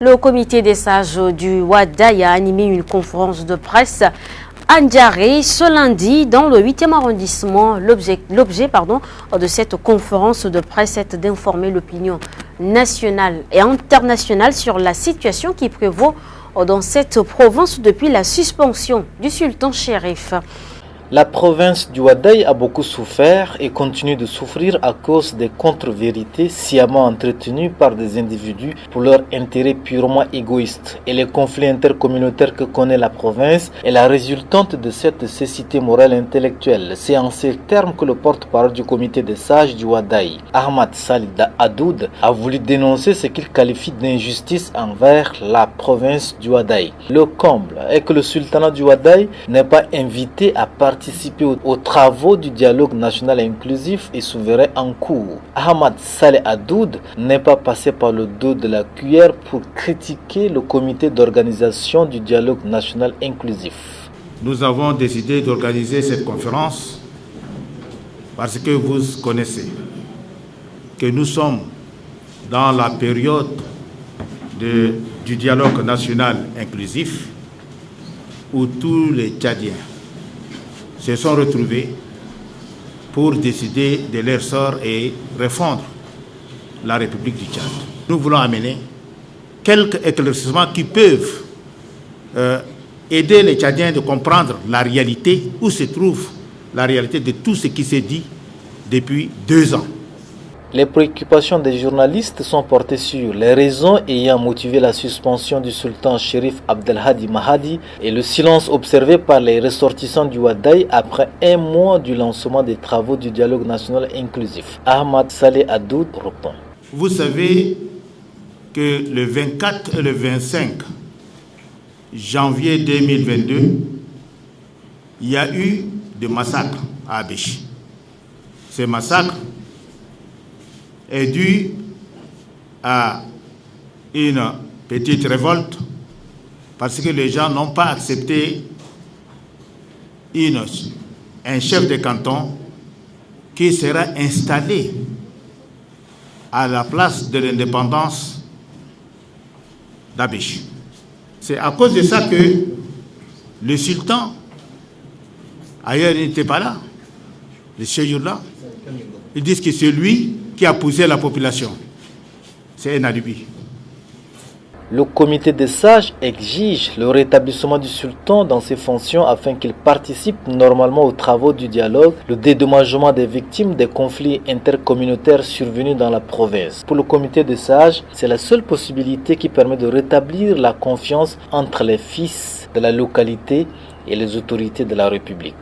Le comité des sages du Ouaddaï a animé une conférence de presse à Ndiaré ce lundi dans le 8e arrondissement. L'objet de cette conférence de presse est d'informer l'opinion nationale et internationale sur la situation qui prévaut dans cette province depuis la suspension du sultan Chérif. La province du Ouaddaï a beaucoup souffert et continue de souffrir à cause des contre-vérités sciemment entretenues par des individus pour leur intérêt purement égoïste. Et les conflits intercommunautaires que connaît la province est la résultante de cette cécité morale intellectuelle. C'est en ces termes que le porte-parole du comité des sages du Ouaddaï, Ahmad Salih Adoud, a voulu dénoncer ce qu'il qualifie d'injustice envers la province du Ouaddaï. Le comble est que le sultanat du Ouaddaï n'est pas invité à participer aux travaux du dialogue national inclusif et souverain en cours. Ahmad Salih Adoud n'est pas passé par le dos de la cuillère pour critiquer le comité d'organisation du dialogue national inclusif. Nous avons décidé d'organiser cette conférence parce que vous connaissez que nous sommes dans la période du dialogue national inclusif où tous les Tchadiens se sont retrouvés pour décider de leur sort et refondre la République du Tchad. Nous voulons amener quelques éclaircissements qui peuvent aider les Tchadiens de comprendre la réalité, où se trouve la réalité de tout ce qui s'est dit depuis 2 ans. Les préoccupations des journalistes sont portées sur les raisons ayant motivé la suspension du sultan Chérif Abdelhadi Mahadi et le silence observé par les ressortissants du Ouaddaï après 1 mois du lancement des travaux du dialogue national inclusif. Ahmad Salih Adoud répond. Vous savez que le 24 et le 25 janvier 2022, il y a eu des massacres à Abéchi. Ces massacres est dû à une petite révolte parce que les gens n'ont pas accepté un chef de canton qui sera installé à la place de l'indépendance d'Abéchi. C'est à cause de ça que le sultan, ailleurs il n'était pas là, ce jour-là, ils disent que c'est lui qui a poussé la population. C'est un alibi. Le comité des sages exige le rétablissement du sultan dans ses fonctions afin qu'il participe normalement aux travaux du dialogue, le dédommagement des victimes des conflits intercommunautaires survenus dans la province. Pour le comité des sages, c'est la seule possibilité qui permet de rétablir la confiance entre les fils de la localité et les autorités de la République.